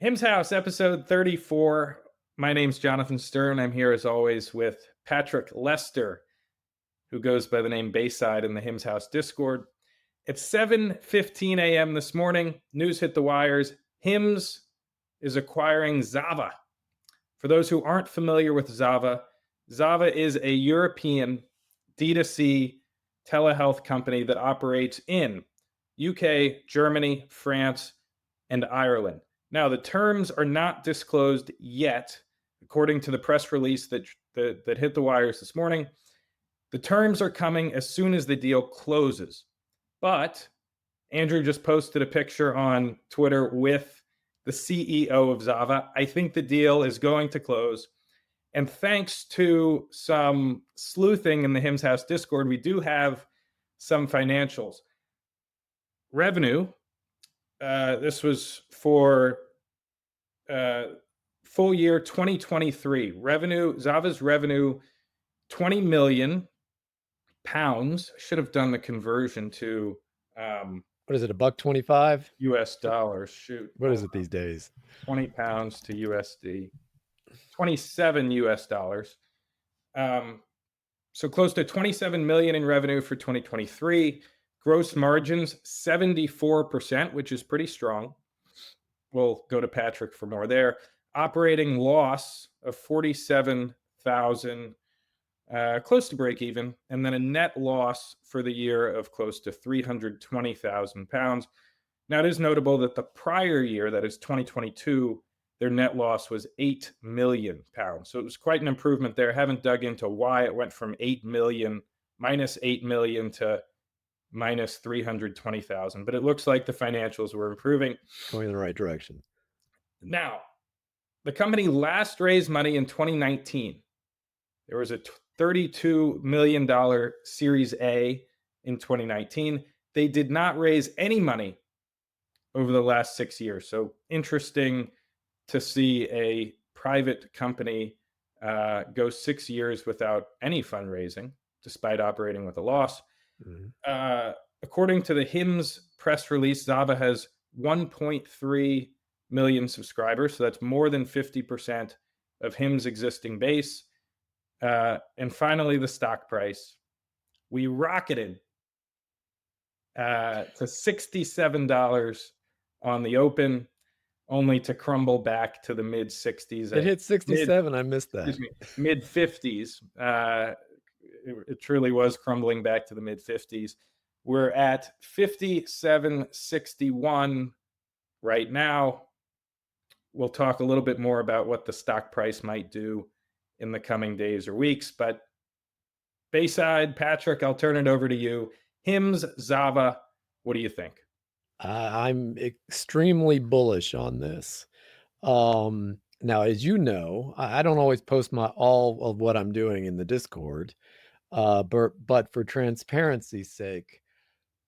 HIMS House, episode 34. My name's Jonathan Stern. I'm here as always with Patrick Lester, who goes by the name Bayside in the HIMS House Discord. It's 7:15 a.m. this morning. News hit the wires. HIMS is acquiring ZAVA. For those who aren't familiar with ZAVA, ZAVA is a European D2C telehealth company that operates in UK, Germany, France, and Ireland. Now, the terms are not disclosed yet, according to the press release that hit the wires this morning. The terms are coming as soon as the deal closes. But Andrew just posted a picture on Twitter with the CEO of ZAVA. I think the deal is going to close. And thanks to some sleuthing in the HIMS House Discord, we do have some financials. Revenue, this was for full year 2023. Revenue, ZAVA's revenue, 20 million pounds. Should have done the conversion to what is it, $1.25 US dollars? Shoot. What is it these days? 20 pounds to USD. 27 US dollars. So close to 27 million in revenue for 2023. Gross margins 74%, which is pretty strong. We'll go to Patrick for more there. Operating loss of 47,000, close to break even, and then a net loss for the year of close to 320,000 pounds. Now, it is notable that the prior year, that is 2022, their net loss was 8 million pounds. So it was quite an improvement there. I haven't dug into why it went from minus 8 million to minus 320,000, but it looks like the financials were improving. Going in the right direction. Now, the company last raised money in 2019. There was a $32 million Series A in 2019. They did not raise any money over the last 6 years. So interesting to see a private company go 6 years without any fundraising, despite operating with a loss. Mm-hmm. According to the HIMS press release, ZAVA has 1.3 million subscribers. So that's more than 50% of HIMS' existing base. And finally, the stock price. We rocketed to $67 on the open, only to crumble back to the mid 60s. It hit 67. I missed that. Mid 50s. It truly was crumbling back to the mid 50s. We're at 57.61 right now. We'll talk a little bit more about what the stock price might do in the coming days or weeks. But Bayside, Patrick, I'll turn it over to you. HIMS, ZAVA, what do you think? I'm extremely bullish on this. Now, as you know, I don't always post all of what I'm doing in the Discord, but for transparency's sake,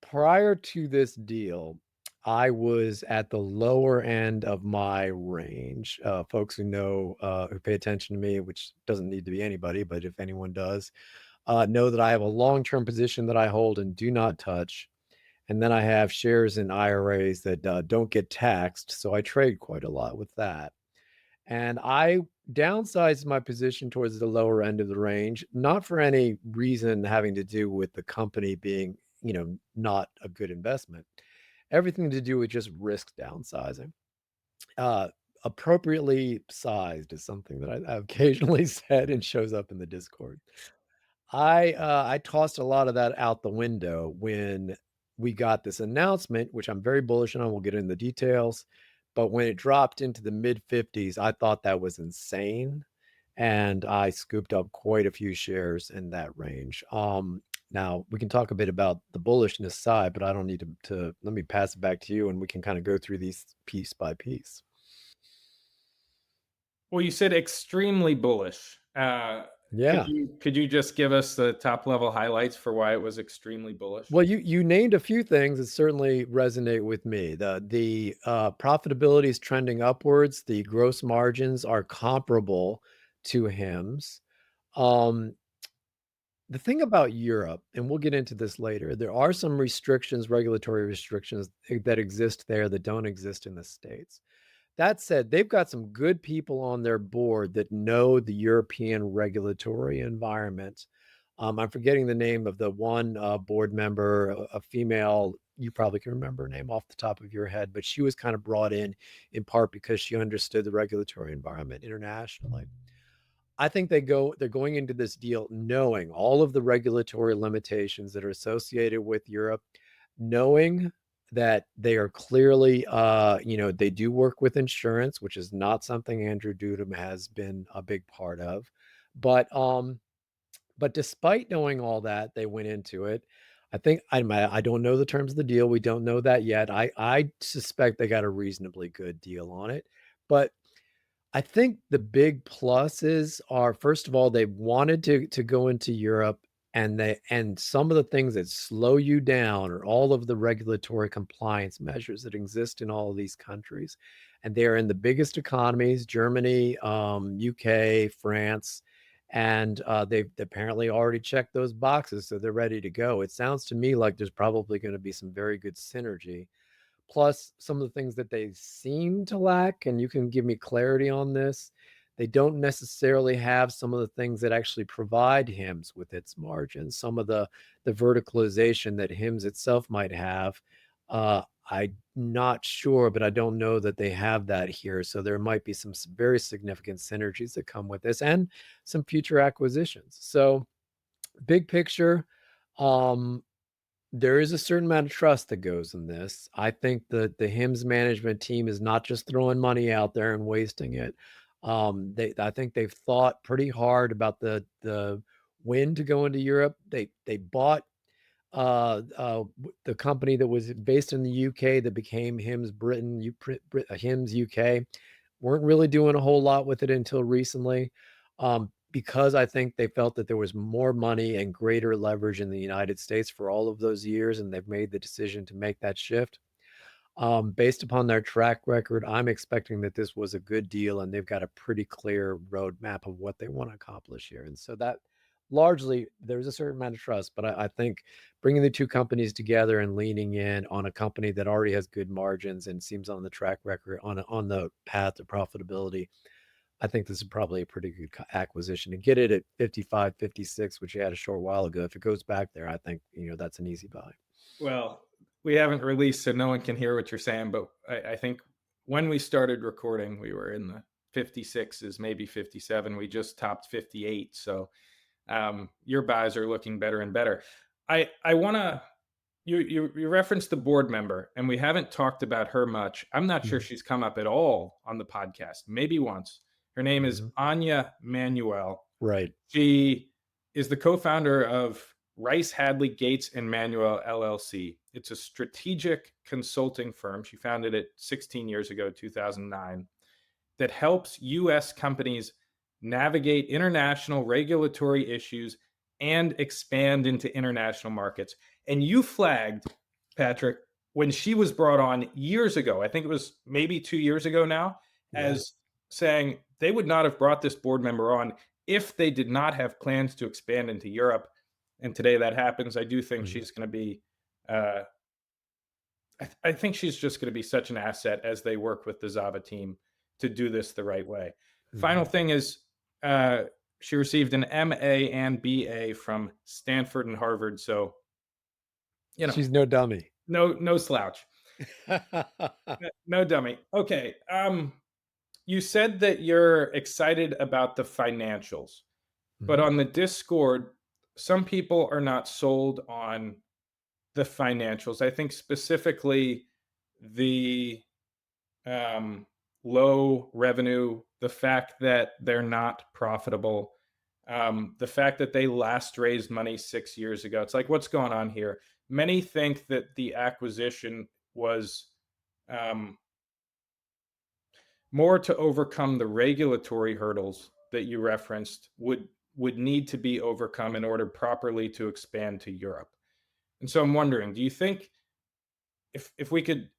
prior to this deal, I was at the lower end of my range. Folks who know, who pay attention to me, which doesn't need to be anybody, but if anyone does, know that I have a long-term position that I hold and do not touch. And then I have shares in IRAs that don't get taxed. So I trade quite a lot with that. And I downsized my position towards the lower end of the range, not for any reason having to do with the company being, not a good investment. Everything to do with just risk downsizing. Appropriately sized is something that I've occasionally said and shows up in the Discord. I tossed a lot of that out the window when we got this announcement, which I'm very bullish on. We'll get into the details. But when it dropped into the mid 50s, I thought that was insane. And I scooped up quite a few shares in that range. Now, we can talk a bit about the bullishness side, but I don't need to let me pass it back to you and we can kind of go through these piece by piece. Well, you said extremely bullish. Yeah. Could you just give us the top level highlights for why it was extremely bullish? Well, you named a few things that certainly resonate with me. The profitability is trending upwards. The gross margins are comparable to HIMS. The thing about Europe, and we'll get into this later, there are some restrictions, regulatory restrictions that exist there that don't exist in the States. That said, they've got some good people on their board that know the European regulatory environment. I'm forgetting the name of the one board member, a female. You probably can remember her name off the top of your head, but she was kind of brought in part because she understood the regulatory environment internationally. I think they're going into this deal knowing all of the regulatory limitations that are associated with Europe, knowing that they are clearly, they do work with insurance, which is not something Andrew Dudum has been a big part of. But despite knowing all that, they went into it. I don't know the terms of the deal. We don't know that yet. I suspect they got a reasonably good deal on it, but I think the big pluses are, first of all, they wanted to go into Europe, and some of the things that slow you down are all of the regulatory compliance measures that exist in all of these countries. And they are in the biggest economies, Germany, UK, France, and they've apparently already checked those boxes, so they're ready to go. It sounds to me like there's probably going to be some very good synergy. Plus, some of the things that they seem to lack, and you can give me clarity on this, they don't necessarily have some of the things that actually provide HIMS with its margins. Some of the verticalization that HIMS itself might have, I'm not sure, but I don't know that they have that here. So there might be some very significant synergies that come with this, and some future acquisitions. So big picture, um, there is a certain amount of trust that goes in this. I think that the HIMS management team is not just throwing money out there and wasting it. I think they've thought pretty hard about the when to go into Europe. They bought the company that was based in the UK that became HIMS Britain, HIMS UK. Weren't really doing a whole lot with it until recently, because I think they felt that there was more money and greater leverage in the United States for all of those years, and they've made the decision to make that shift. Based upon their track record, I'm expecting that this was a good deal, and they've got a pretty clear roadmap of what they want to accomplish here. And so that largely there's a certain amount of trust, but I think bringing the two companies together and leaning in on a company that already has good margins and seems on the track record on the path to profitability, I think this is probably a pretty good acquisition. To get it at 55, 56, which you had a short while ago, if it goes back there, I think that's an easy buy. Well, we haven't released, so no one can hear what you're saying. But I think when we started recording, we were in the 56s, maybe 57. We just topped 58. So your buys are looking better and better. I want to. You referenced the board member, and we haven't talked about her much. I'm not sure Mhm. she's come up at all on the podcast, maybe once. Her name is Mhm. Anja Manuel. Right. She is the co-founder of Rice Hadley Gates and Manuel LLC. It's a strategic consulting firm. She founded it 16 years ago, 2009, that helps US companies navigate international regulatory issues and expand into international markets. And you flagged, Patrick, when she was brought on years ago, I think it was maybe 2 years ago now, Yeah. as saying they would not have brought this board member on if they did not have plans to expand into Europe. And today that happens. I do think Mhm. she's going to be, uh, I think she's just going to be such an asset as they work with the ZAVA team to do this the right way. Final Mhm. thing is, uh, she received an MA and BA from Stanford and Harvard. So, you know, She's no dummy. no slouch. No dummy. Okay. You said that you're excited about the financials, but Mhm. on the Discord, some people are not sold on the financials. I think specifically the um, low revenue, the fact that they're not profitable, the fact that they last raised money 6 years ago. It's like, what's going on here? Many think that the acquisition was um, more to overcome the regulatory hurdles that you referenced would need to be overcome in order properly to expand to Europe. And so I'm wondering, do you think if we could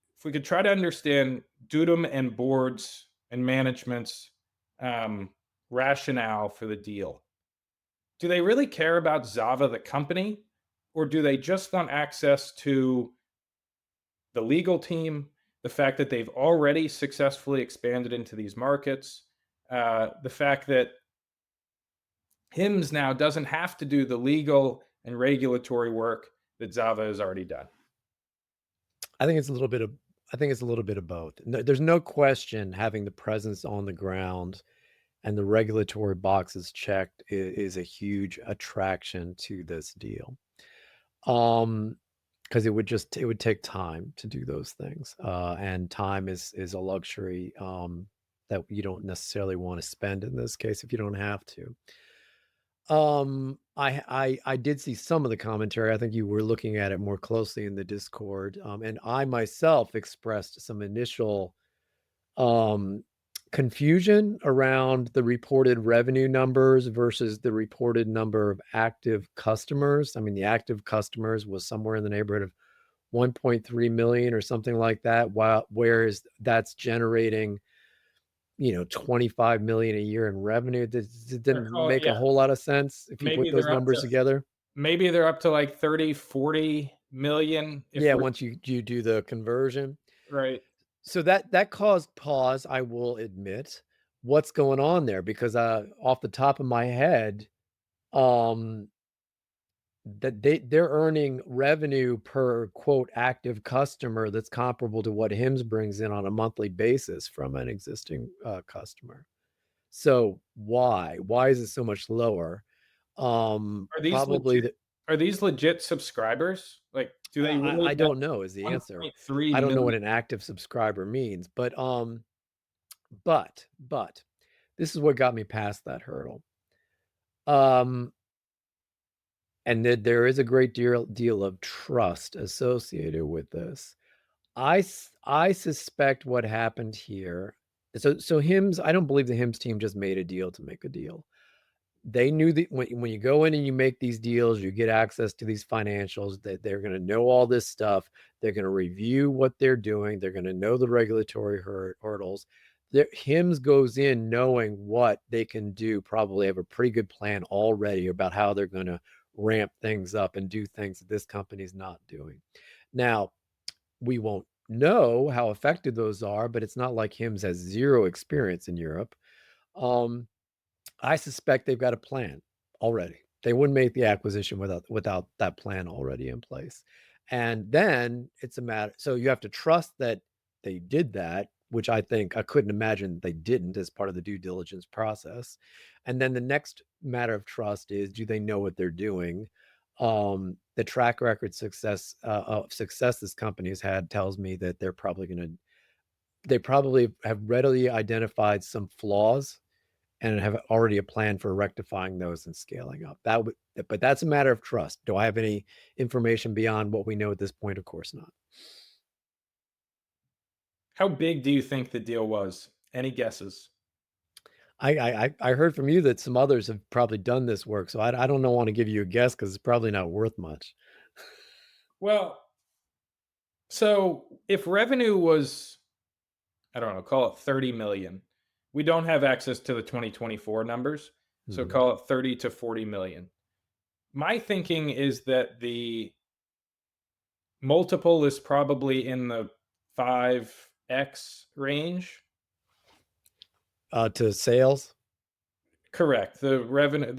try to understand Dudum and boards and management's um, rationale for the deal, do they really care about Zava the company, or do they just want access to the legal team, the fact that they've already successfully expanded into these markets, the fact that HIMS now doesn't have to do the legal and regulatory work that ZAVA has already done. I think it's a little bit of both. There's no question having the presence on the ground and the regulatory boxes checked is a huge attraction to this deal. Because it would take time to do those things, and time is a luxury that you don't necessarily want to spend in this case if you don't have to. I did see some of the commentary. I think you were looking at it more closely in the Discord, and I myself expressed some initial um, confusion around the reported revenue numbers versus the reported number of active customers. I mean, the active customers was somewhere in the neighborhood of 1.3 million or something like that, whereas that's generating 25 million a year in revenue. It didn't make a Yeah, whole lot of sense if you put maybe those they're up numbers to together. maybe they're up to like 30, 40 million if Yeah, we're once you do the conversion. right. So that caused pause, I will admit. What's going on there? Because off the top of my head, um, that they're earning revenue per quote active customer that's comparable to what HIMS brings in on a monthly basis from an existing customer. So why? Why is it so much lower? Are these Probably legit that are these legit subscribers? Like, do they really I have don't know is the answer. 1.3 I don't know million? what an active subscriber means, but this is what got me past that hurdle. Um, and that there is a great deal of trust associated with this. I suspect what happened here. So HIMS, I don't believe the HIMS team just made a deal to make a deal. They knew that when you go in and you make these deals, you get access to these financials, that they're going to know all this stuff. They're going to review what they're doing. They're going to know the regulatory hurdles. HIMS goes in knowing what they can do, probably have a pretty good plan already about how they're going to ramp things up and do things that this company's not doing. Now, we won't know how effective those are, but it's not like HIMS has zero experience in Europe. Um, I suspect they've got a plan already. They wouldn't make the acquisition without that plan already in place. And then it's a matter, so you have to trust that they did that, which I couldn't imagine they didn't as part of the due diligence process. And then the next matter of trust is, do they know what they're doing? The track record success this company has had tells me that they probably have readily identified some flaws and have already a plan for rectifying those and scaling up. But that's a matter of trust. Do I have any information beyond what we know at this point? Of course not. How big do you think the deal was? Any guesses? I heard from you that some others have probably done this work, so I don't want to give you a guess because it's probably not worth much. Well, so if revenue was, I don't know, call it 30 million. We don't have access to the 2024 numbers, so Mhm. call it 30 to 40 million. My thinking is that the multiple is probably in the 5x range. To sales. Correct. The revenue,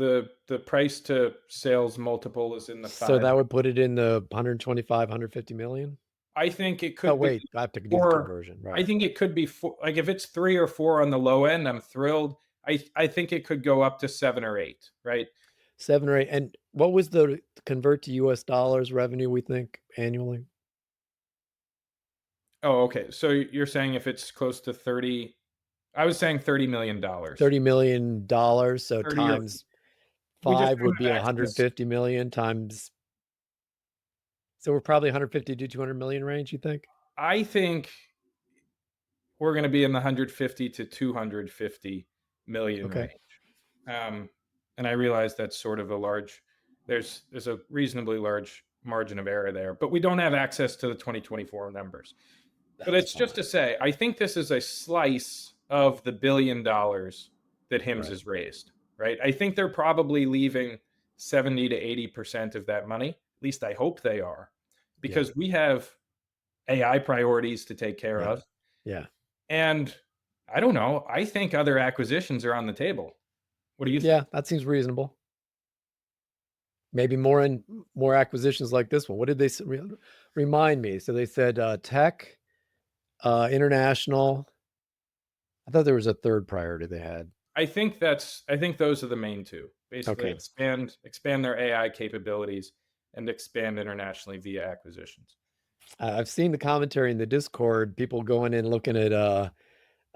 the price to sales multiple is in the So 5. that would put it in the 125, 150 million. I think it Oh, could be wait, I have to do the 4. conversion. I Right. think it could be 4, like if it's 3 or 4 on the low end, I'm thrilled. I think it could go up to 7 or 8, right? 7 or 8. And what was the convert to US dollars revenue, we think, annually? Oh, okay. So you're saying if it's close to 30, I was saying $30 million. $30 million. So 30 or times we just 5 don't would be have access. 150 million times. So we're probably 150 to 200 million range, you think? I think we're going to be in the 150 to 250 million Okay. range. Um, and I realize that's sort of a large, there's a reasonably large margin of error there, but we don't have access to the 2024 numbers. But That's it's just to fine. say, I think this is a slice of the $1 billion that HIMS Right. has raised, right? I think they're probably leaving 70 to 80% of that money. At least I hope they are, Yeah. because we have AI priorities to take care Yeah. of. Yeah. And I don't know. I think other acquisitions are on the table. What do you think? Yeah, that seems reasonable. Maybe more acquisitions like this one. What did they remind me? So they said, tech, international. I thought there was a third priority they had. I think those are the main two. Basically Okay. expand their AI capabilities and expand internationally via acquisitions. I've seen the commentary in the Discord, people going in looking at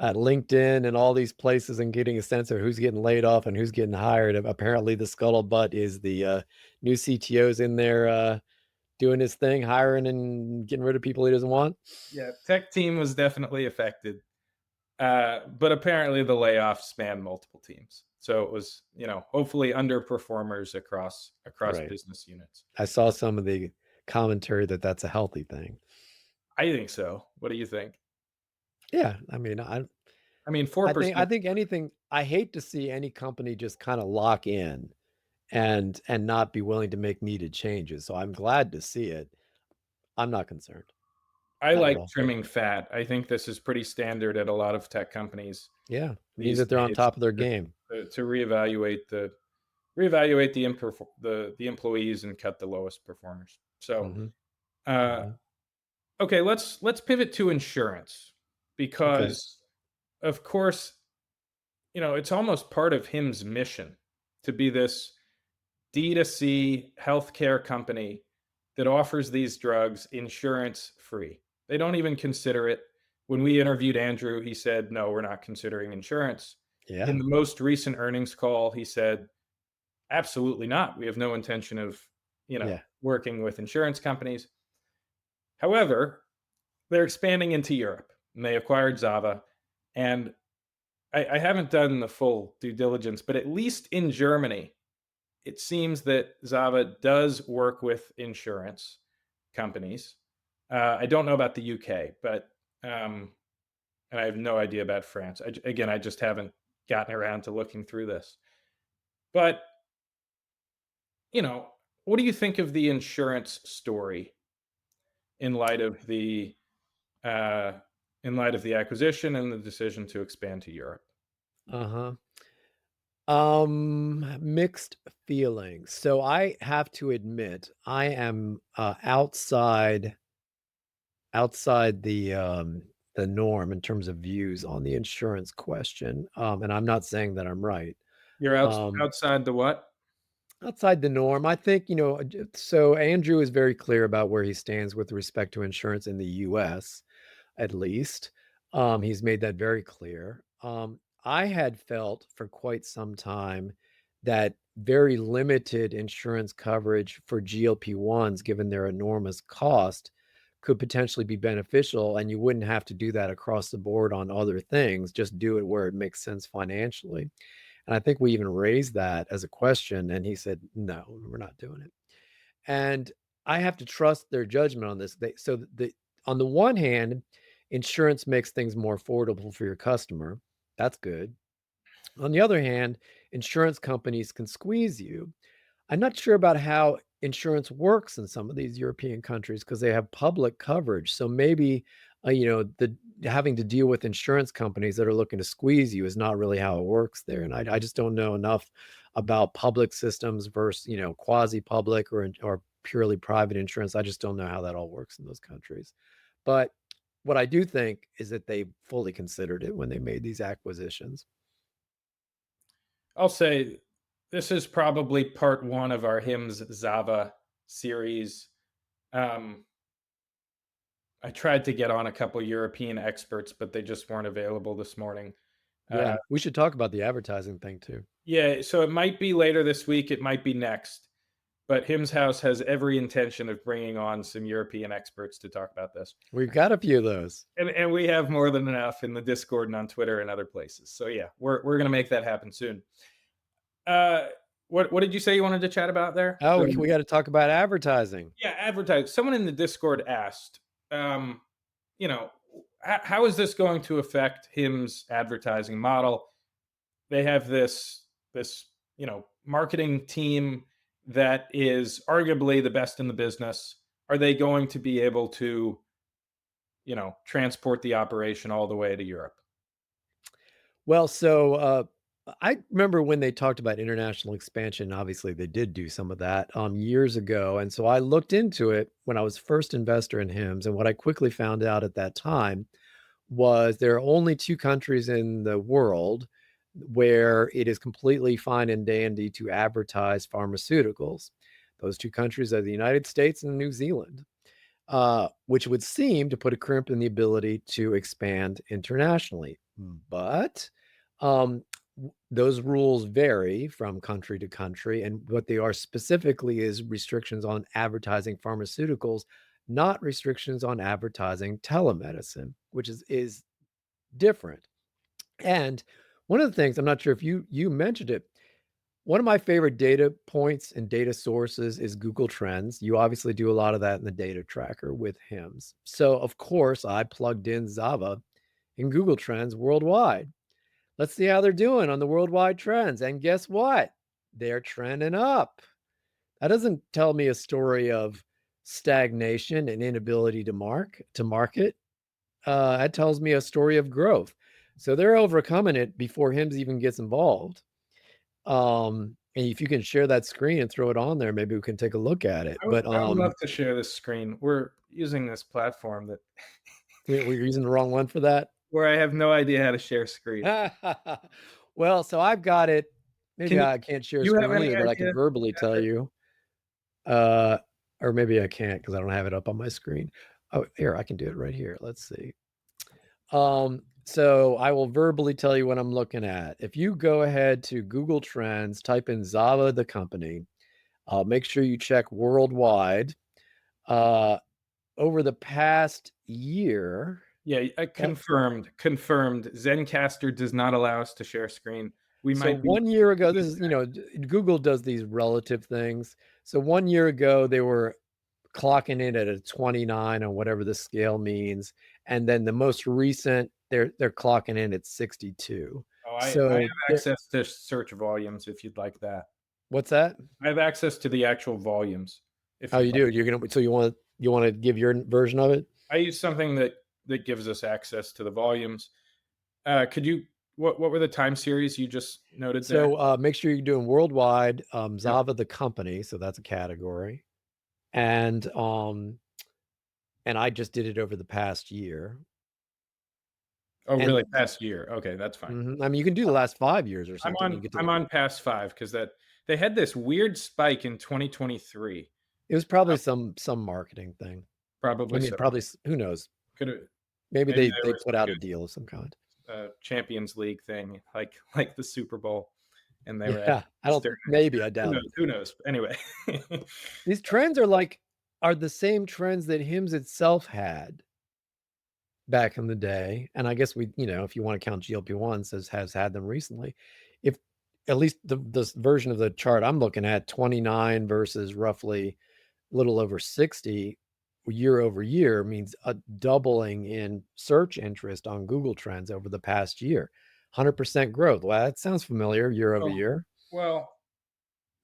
LinkedIn and all these places and getting a sense of who's getting laid off and who's getting hired. Apparently, the scuttlebutt is the new CTO's in there doing his thing, hiring and getting rid of people he doesn't want. Yeah, tech team was definitely affected. But apparently the layoffs spanned multiple teams. So it was, hopefully underperformers across Right. business units. I saw some of the commentary that that's a healthy thing. I think so. What do you think? Yeah, I mean, I I mean, I think 4%. I think anything. I hate to see any company just kind of lock in and not be willing to make needed changes. So I'm glad to see it. I'm not concerned. I Not at like all. trimming fat. I think this is pretty standard at a lot of tech companies Yeah, means these that they're on days top of their to, game. to reevaluate the employees and cut the lowest performers. So, Mhm, uh, mhm. okay, let's pivot to insurance Okay. because, of course, it's almost part of HIM's mission to be this D2C healthcare company that offers these drugs insurance free. They don't even consider it. When we interviewed Andrew, he said, no, we're not considering insurance. In Yeah, the most recent earnings call, he said, absolutely not. We have no intention of, yeah. working with insurance companies. However, they're expanding into Europe and they acquired ZAVA. And I haven't done the full due diligence, but at least in Germany, it seems that ZAVA does work with insurance companies. I don't know about the UK, but and I have no idea about France. Again, I just haven't gotten around to looking through this. But you know, what do you think of the insurance story in light of the uh, acquisition and the decision to expand to Europe? Uh-huh. Mixed feelings. So I have to admit, I am outside the norm in terms of views on the insurance question. And I'm not saying that I'm right. You're Um, outside the what? outside the norm, I think, so Andrew is very clear about where he stands with respect to insurance in the US, at least. He's made that very clear. I had felt for quite some time that very limited insurance coverage for GLP-1s, given their enormous cost, could potentially be beneficial, and you wouldn't have to do that across the board on other things. Just do it where it makes sense financially. And I think we even raised that as a question, and he said, "No, we're not doing it." And I have to trust their judgment on this. On the one hand, insurance makes things more affordable for your customer. That's good. On the other hand, insurance companies can squeeze you. I'm not sure about how insurance works in some of these European countries because they have public coverage. So maybe, the having to deal with insurance companies that are looking to squeeze you is not really how it works there. And I just don't know enough about public systems versus, quasi-public or purely private insurance. I just don't know how that all works in those countries. But what I do think is that they fully considered it when they made these acquisitions. I'll say this is probably part one of our HIMS ZAVA series. Um, I tried to get on a couple European experts, but they just weren't available this morning. Yeah, Uh, we should talk about the advertising thing too. yeah, so it might be later this week, it might be next, but HIMS House has every intention of bringing on some European experts to talk about this. We've got a few of those. And we have more than enough in the Discord and on Twitter and other places. So yeah, we're gonna make that happen soon. Uh, what did you say you wanted to chat about there? Oh, we gotta talk about advertising. Yeah, advertise. Someone in the Discord asked, um, you know, how is this going to affect HIM's advertising model? They have this marketing team that is arguably the best in the business. Are they going to be able to transport the operation all the way to Europe. Well, so, I remember when they talked about international expansion, obviously, they did do some of that, years ago, and so I looked into it when I was first investor in HIMS, and what I quickly found out at that time was there are only 2 countries in the world where it is completely fine and dandy to advertise pharmaceuticals. Those 2 countries are the United States and New Zealand, which would seem to put a crimp in the ability to expand internationally. But um, those rules vary from country to country, and what they are specifically is restrictions on advertising pharmaceuticals, not restrictions on advertising telemedicine, which is different. And one of the things, I'm not sure if you mentioned it, one of my favorite data points and data sources is Google Trends. You obviously do a lot of that in the data tracker with HIMS. So, of course, I plugged in ZAVA in Google Trends worldwide. Let's see how they're doing on the worldwide trends. And guess what? They're trending up. That doesn't tell me a story of stagnation and inability to market. That tells me a story of growth. So they're overcoming it before HIMS even gets involved. And if you can share that screen and throw it on there, maybe we can take a look at it. But I would love to share this screen. We're using this platform that we're using the wrong one for that. where I have no idea how to share screen. Well, so I've got it. Maybe Can I can't share a you have screen any either, but I can idea? verbally tell you. Uh, or maybe I can't because I don't have it up on my screen. Oh, here, I can do it right here. Let's see. So I will verbally tell you what I'm looking at. If you go ahead to Google Trends, type in ZAVA, the company, make sure you check worldwide. Uh, over the past year, Yeah, confirmed. Zencaster does not allow us to share screen. We so might be 1 year ago, this is, Google does these relative things. So 1 year ago, they were clocking in at a 29 on whatever the scale means, and then the most recent, they're clocking in at 62. I So have access to search volumes if you'd like that. what's that? I have access to the actual volumes if Oh, you'd you like. do? So you wanna give your version of it? I use something that gives us access to the volumes. Could you what were the time series you just noted there? So, make sure you're doing worldwide, Yep. ZAVA, the company, so that's a category, and, um and I just did it over the past year, Oh, really? and Past year. Okay, that's fine. I mean, you can do the last 5 years or something, you get to I'm the on past 5 because that they had this weird spike in 2023. it was probably some marketing thing. I Probably mean, so. probably who knows? Could have Maybe maybe they there was put like out a deal of some kind. a Champions League thing, like the Super Bowl, and they were Yeah, I don't stirring it. maybe, I Who doubt knows? it. Who knows? Anyway. These trends are the same trends that HIMS itself had back in the day, and I guess if you wanna count GLP-1s has had them recently. If at least this version of the chart I'm looking at, 29 versus roughly a little over 60 year over year means a doubling in search interest on Google Trends over the past year. 100% growth. Well, that sounds familiar year over Oh, year. well,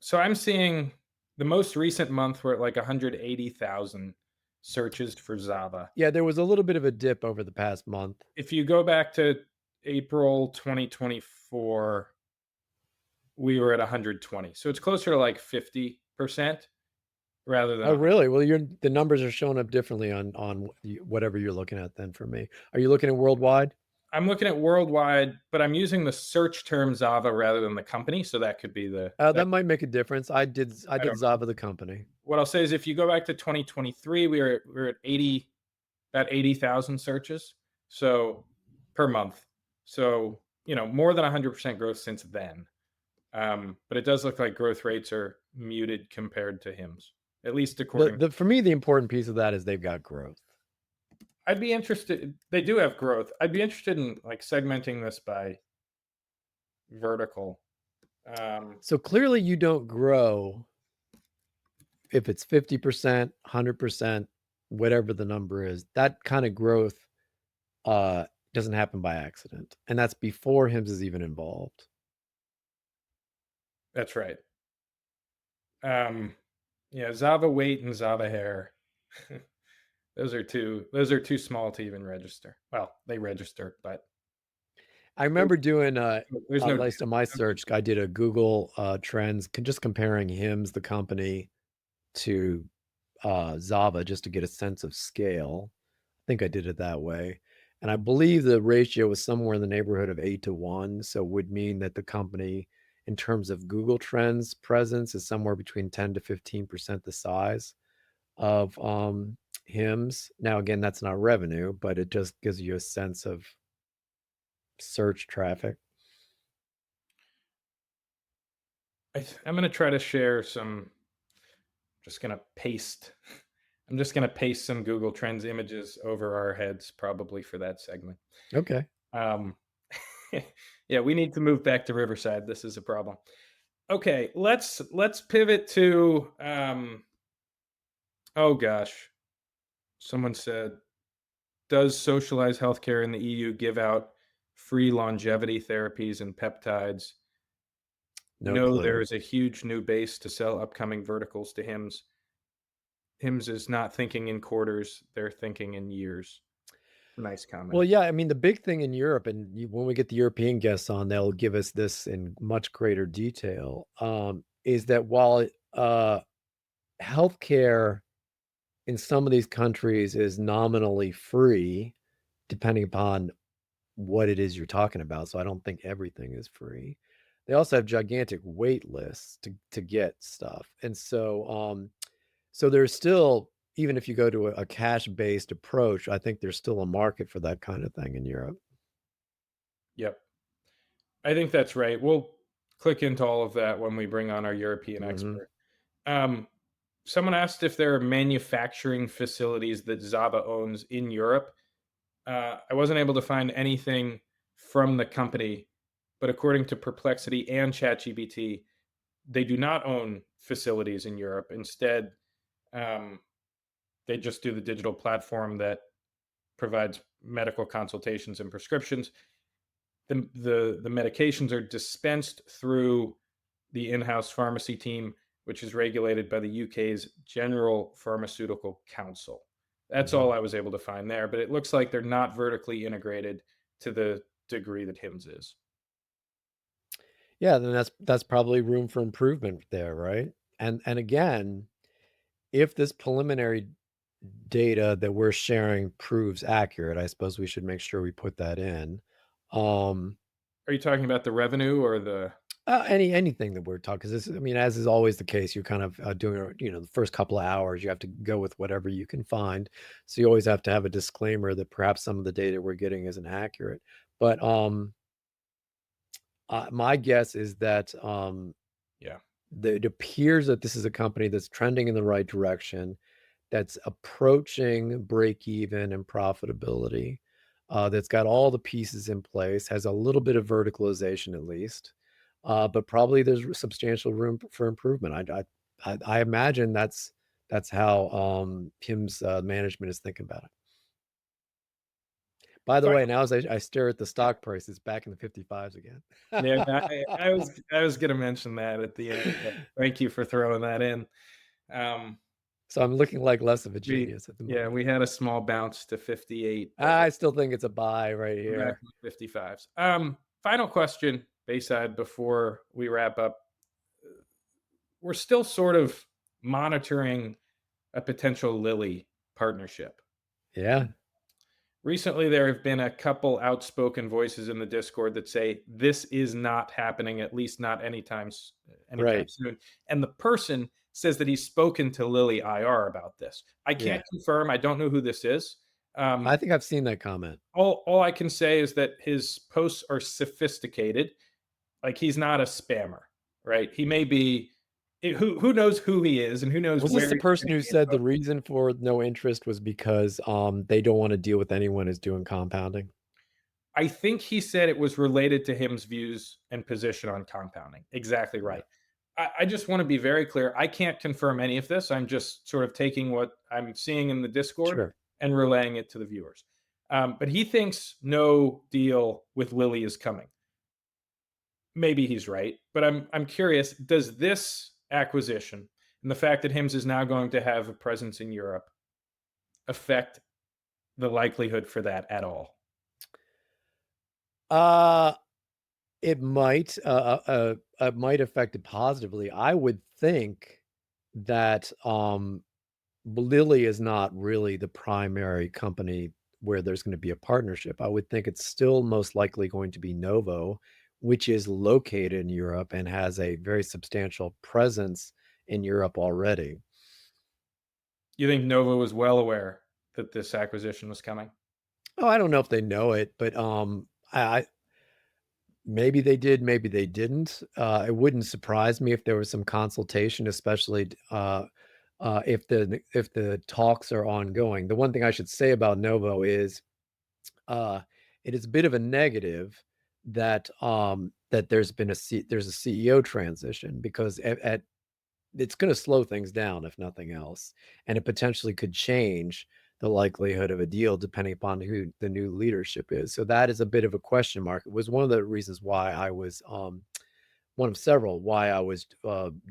so I'm seeing the most recent month we're at like 180,000 searches for Zava. Yeah, there was a little bit of a dip over the past month. If you go back to April 2024, we were at 120. So it's closer to like 50% rather than Oh, 100. really? Well, the numbers are showing up differently on whatever you're looking at then for me. Are you looking at worldwide? I'm looking at worldwide, but I'm using the search term Zava rather than the company. So that could be That might make a difference. I I did don't know. Zava the company. What I'll say is if you go back to 2023, we were at 80, about 80,000 searches. So per month. So, more than 100% growth since then. But it does look like growth rates are muted compared to HIMS, at least according. For me, the important piece of that is they've got growth. I'd be interested. They do have growth. I'd be interested in like segmenting this by vertical. So clearly you don't grow if it's 50%, 100%, whatever the number is. That kind of growth doesn't happen by accident. And that's before HIMS is even involved. That's right. Yeah, Zava weight and Zava hair. Those are too small to even register. Well, they register, but I remember doing, there's at no least in my search, I did a Google, trends, just comparing HIMS, the company, to, ZAVA just to get a sense of scale. I think I did it that way, and I believe the ratio was somewhere in the neighborhood of 8 to 1, so would mean that the company, in terms of Google Trends presence, is somewhere between 10 to 15% the size of, HIMS. Now, again, that's not revenue, but it just gives you a sense of search traffic. I'm going to try to share some. Just going to paste. I'm just going to paste some Google Trends images over our heads, probably for that segment. Okay. Um, yeah, we need to move back to Riverside. This is a problem. Okay, let's pivot to. Oh gosh, someone said, does socialized healthcare in the EU give out free longevity therapies and peptides? No No, there clue. is a huge new base to sell upcoming verticals to HIMS. HIMS is not thinking in quarters; they're thinking in years. Nice Well, comment. yeah, I mean, the big thing in Europe, and when we get the European guests on, they'll give us this in much greater detail, is that while healthcare in some of these countries is nominally free, depending upon what it is you're talking about, so I don't think everything is free. They also have gigantic wait lists to get stuff, and so there's still, even if you go to a cash-based approach, I think there's still a market for that kind of thing in Europe. Yep, I think that's right. We'll click into all of that when we bring on our European Mhm. expert. Um, Someone asked if there are manufacturing facilities that Zava owns in Europe. I wasn't able to find anything from the company, but according to Perplexity and ChatGPT, they do not own facilities in Europe. Instead, um, they just do the digital platform that provides medical consultations and prescriptions. The medications are dispensed through the in-house pharmacy team, which is regulated by the UK's General Pharmaceutical Council. That's Mhm. all I was able to find there, but it looks like they're not vertically integrated to the degree that HIMS is. Yeah, then that's probably room for improvement there, right? And again, if this preliminary data that we're sharing proves accurate, I suppose we should make sure we put that in. Um, Are you talking about the revenue or the? anything that we're talking, 'cause this, I mean, as is always the case, you're kind of doing, the first couple of hours, you have to go with whatever you can find. So you always have to have a disclaimer that perhaps some of the data we're getting isn't accurate. But my guess is that Yeah. it appears that this is a company that's trending in the right direction, that's approaching break even and profitability, that's got all the pieces in place, has a little bit of verticalization at least, but probably there's substantial room for improvement. I imagine that's how Kim's management is thinking about it. By the way, Final now as I stare at the stock price, it's back in the 55s again. Yeah, I was gonna mention that at the end, but thank you for throwing that in. Um, So I'm looking like less of a we genius at the yeah, moment. we had a small bounce to 58, but I still think it's a buy right we're back here. in the 55s. Final question, Bayside, before we wrap up. We're still sort of monitoring a potential Lilly partnership. Yeah, Recently, there have been a couple outspoken voices in the Discord that say this is not happening, at least not anytime right. soon. And the person says that he's spoken to Lilly IR about this. I Yeah. can't confirm. I don't know who this is. I Um, think I've seen that comment. all I can say is that his posts are sophisticated. Like he's not a spammer, right? He may be. Who knows who he is and who knows Was this where the he's person getting who the said info. the reason for no interest was because, they don't wanna deal with anyone who's doing compounding? I think he said it was related to him's views and position on compounding. Exactly Yeah, right. I just want to be very clear. I can't confirm any of this. I'm just sort of taking what I'm seeing in the Discord sure. and relaying it to the viewers. But he thinks no deal with Lilly is coming. Maybe he's right, but I'm curious. Does this acquisition and the fact that Hims is now going to have a presence in Europe affect the likelihood for that at all? Uh, it might affect it positively. I would think that, Lilly is not really the primary company where there's gonna be a partnership. I would think it's still most likely going to be Novo, which is located in Europe and has a very substantial presence in Europe already. You think Nova was well aware that this acquisition was coming? Oh, I don't know if they know it, but, I maybe they did, maybe they didn't. It wouldn't surprise me if there was some consultation, especially if the talks are ongoing. The one thing I should say about Novo is uh, it is a bit of a negative that that there's a CEO transition because at it's going to slow things down if nothing else, and it potentially could change the likelihood of a deal depending upon who the new leadership is. So that is a bit of a question mark. It was one of the reasons why I was one of several why I was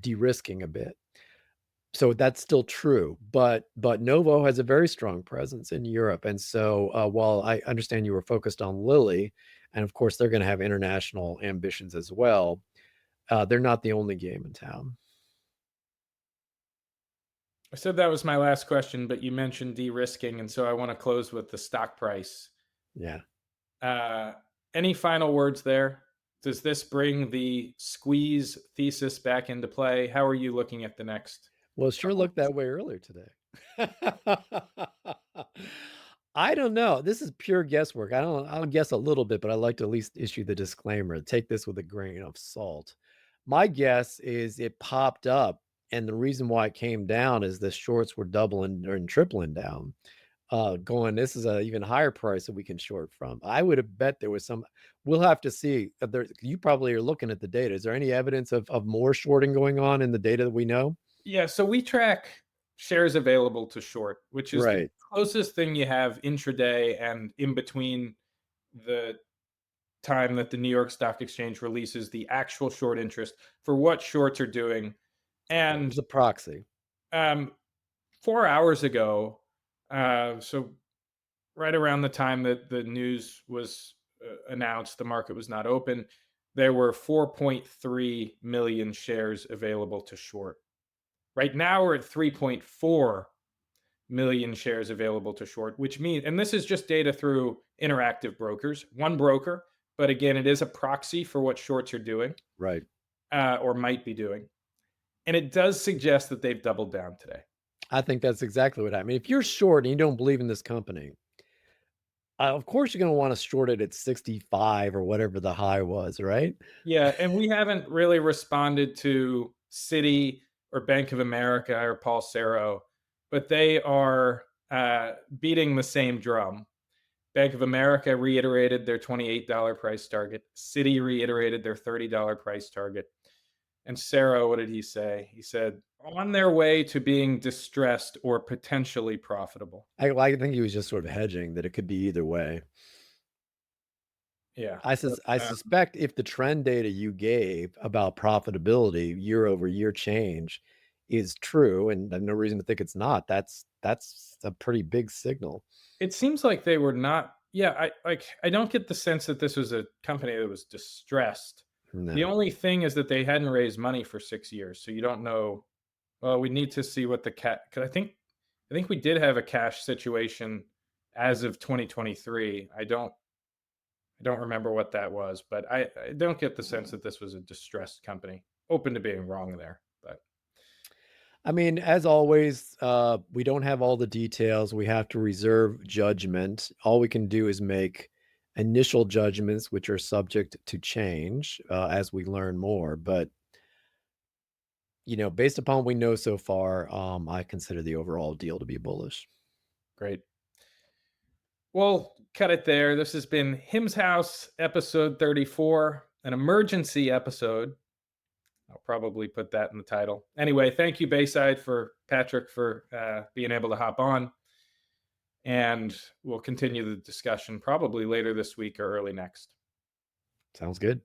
de-risking a bit. So that's still true, but Novo has a very strong presence in Europe, and so, while I understand you were focused on Lilly, and of course, they're gonna have international ambitions as well, they're not the only game in town. I said that was my last question, but you mentioned de-risking, and so I want to close with the stock price. Yeah. Uh, any final words there? Does this bring the squeeze thesis back into play? How are you looking at the next Well, it sure couple looked months? that way earlier today. I don't know. This is pure guesswork. I'll guess a little bit, but I like to at least issue the disclaimer. Take this with a grain of salt. My guess is it popped up, and the reason why it came down is the shorts were doubling and tripling down. Going, this is a even higher price that we can short from. I would have bet there was some. We'll have to see. There, you probably are looking at the data. Is there any evidence of more shorting going on in the data that we know? Yeah, so we track shares available to short, which is the Right. closest thing you have intraday and in between the time that the New York Stock Exchange releases the actual short interest for what shorts are doing. Right. And It's a proxy. um, 4 hours ago, so right around the time that the news was announced, the market was not open. There were 4.3 million shares available to short. Right now, we're at 3.4 million shares available to short, which means, and this is just data through interactive brokers, one broker, but again, it is a proxy for what shorts are doing Right. or might be doing. And it does suggest that they've doubled down today. I think that's exactly what I mean. If you're short and you don't believe in this company, of course you're going to want to short it at 65 or whatever the high was, right? Yeah, and we haven't really responded to Citi or Bank of America or Paul Sero, but they are beating the same drum. Bank of America reiterated their $28 price target. Citi reiterated their $30 price target. And Sero, what did he say? He said, on their way to being distressed or potentially profitable. I think he was just sort of hedging that it could be either way. Yeah. I suspect if the trend data you gave about profitability year over year change is true, and I have no reason to think it's not, that's a pretty big signal. It seems like they were not. Yeah, I don't get the sense that this was a company that was distressed. The No. only thing is that they hadn't raised money for 6 years, so you don't know. Well, we need to see what the cat. Because I think we did have a cash situation as of 2023. I don't remember what that was, but I don't get the sense that this was a distressed company. Open to being wrong there, but I mean, as always, we don't have all the details. We have to reserve judgment. All we can do is make initial judgments, which are subject to change as we learn more. But based upon what we know so far, I consider the overall deal to be bullish. great. Well, cut it there. This has been Him's House, episode 34, an emergency episode. I'll probably put that in the title. Anyway, thank you, Bayside, for Patrick for being able to hop on. And we'll continue the discussion probably later this week or early next. Sounds good.